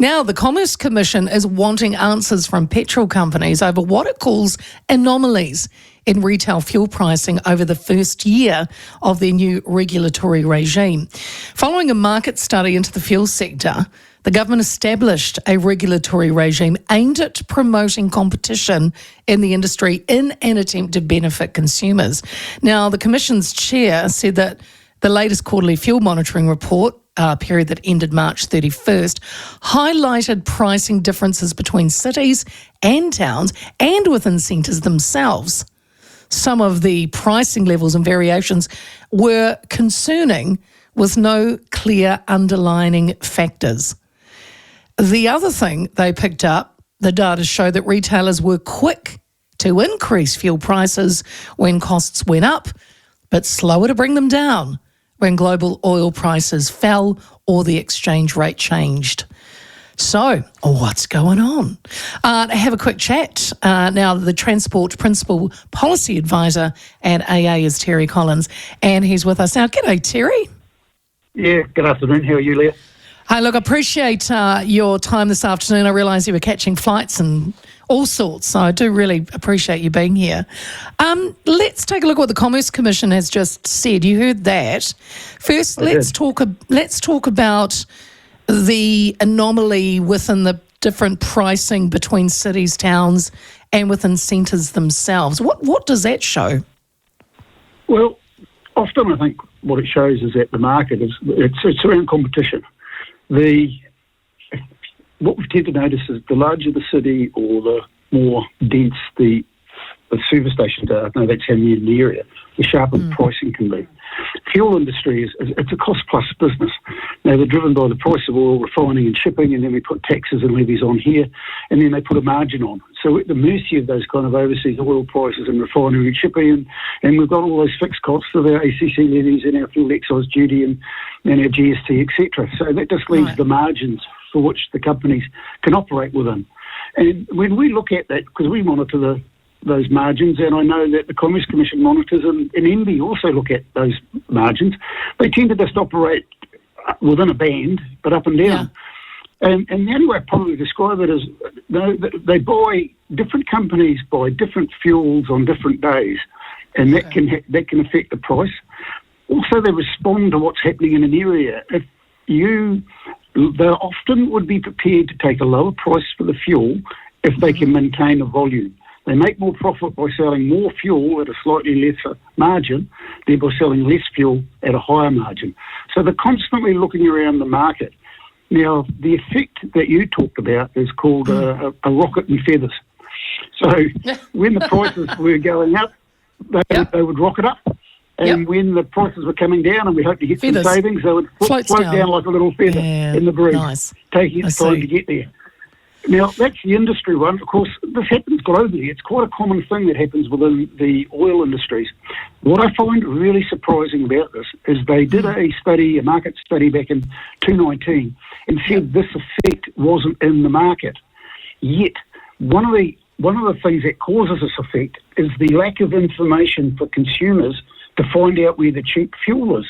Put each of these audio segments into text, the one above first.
Now, the Commerce Commission is wanting answers from petrol companies over what it calls anomalies in retail fuel pricing over the first year of their new regulatory regime. Following a market study into the fuel sector, the government established a regulatory regime aimed at promoting competition in the industry in an attempt to benefit consumers. Now, the Commission's chair said that the latest quarterly fuel monitoring report, period that ended March 31st, highlighted pricing differences between cities and towns and within centres themselves. Some of the pricing levels and variations were concerning, with no clear underlying factors. The other thing they picked up, the data showed that retailers were quick to increase fuel prices when costs went up, but slower to bring them down when global oil prices fell or the exchange rate changed. So, what's going on? Have a quick chat. Now, the Transport Principal Policy Advisor at AA is Terry Collins, and he's with us now. G'day, Terry. Yeah, good afternoon. How are you, Leah? Hey, look, I appreciate your time this afternoon. I realise you were catching flights and all sorts, so I do really appreciate you being here. Let's take a look at what the Commerce Commission has just said. You heard that. First, let's talk about the anomaly within the different pricing between cities, towns, and within centres themselves. What does that show? Well, often I think what it shows is that the market it's around competition. What we tend to notice is the larger the city or the more dense the service stations are, no, that's how near the area, the sharper the pricing can be. Fuel industry it's a cost-plus business. Now, they're driven by the price of oil, refining and shipping, and then we put taxes and levies on here, and then they put a margin on. So we're at the mercy of those kind of overseas oil prices and refinery and shipping, and we've got all those fixed costs of our ACC levies and our fuel excise duty and our GST, etc. So that just leaves the margins for which the companies can operate within. And when we look at that, because we monitor those margins, and I know that the Commerce Commission monitors and MB also look at those margins, they tend to just operate within a band, but up and down. Yeah. And the only way I probably describe it is they buy, different companies buy different fuels on different days, and that can affect the price. Also, they respond to what's happening in an area. They often would be prepared to take a lower price for the fuel if they can maintain a volume. They make more profit by selling more fuel at a slightly lesser margin, thereby selling less fuel at a higher margin. So they're constantly looking around the market. Now, the effect that you talked about is called a rocket and feathers. So when the prices were going up, they would rocket up. And when the prices were coming down and we hoped to get some savings, they would float down like a little feather in the breeze, taking its time to get there. Now, that's the industry one. Of course, this happens globally. It's quite a common thing that happens within the oil industries. What I find really surprising about this is they did a market study back in 2019 and said this effect wasn't in the market. Yet, one of the things that causes this effect is the lack of information for consumers to find out where the cheap fuel is.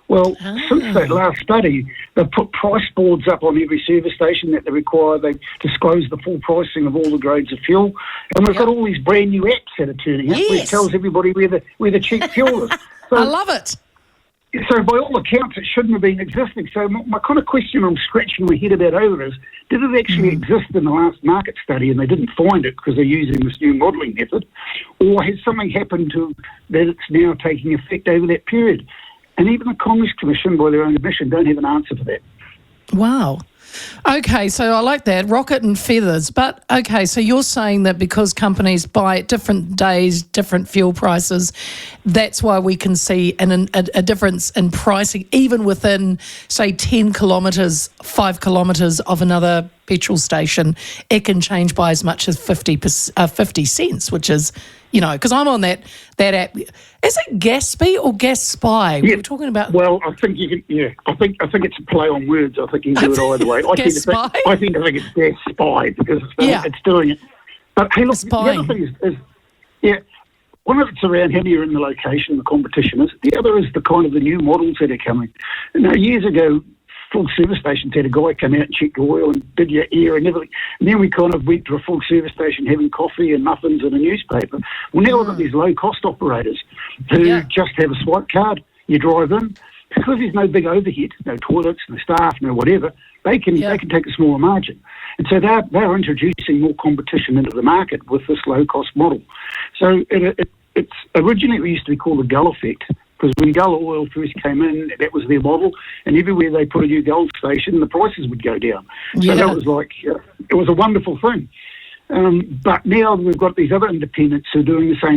Well, since that last study, they've put price boards up on every service station that they require. They disclose the full pricing of all the grades of fuel. And we've got all these brand new apps that are turning up, which tells everybody where the cheap fuel is. So, I love it. So by all accounts, it shouldn't have been existing. So my kind of question I'm scratching my head about over is, did it actually exist in the last market study and they didn't find it because they're using this new modelling method? Or has something happened that it's now taking effect over that period? And even the Commerce Commission, by their own admission, don't have an answer for that. Wow. Okay, so I like that, rocket and feathers. But, okay, so you're saying that because companies buy at different days, different fuel prices, that's why we can see a difference in pricing, even within, say, 10 kilometres, 5 kilometres of another petrol station, it can change by as much as 50 cents, which is, because I'm on that app. Is it Gatsby or Gas Spy? Yeah. We're talking about. Well, I think you can. I think it's a play on words. I think you can do it either way. I tend to think it's Gas Spy because it's doing it. But hey, look, the other thing is one of it's around how you're in the location, the competition is. The other is the kind of the new models that are coming. Now, years ago, full service stations had a guy come out and check your oil and did your air and everything. And then we kind of went to a full service station having coffee and muffins and a newspaper. Well, now we've got these low-cost operators who just have a swipe card. You drive in. Because there's no big overhead, no toilets, no staff, no whatever, they can take a smaller margin. And so they're introducing more competition into the market with this low-cost model. So it's originally it used to be called the Gull effect, because when Gull Oil first came in, that was their model, and everywhere they put a new Gull station, the prices would go down. So that was like, it was a wonderful thing. But now we've got these other independents who are doing the same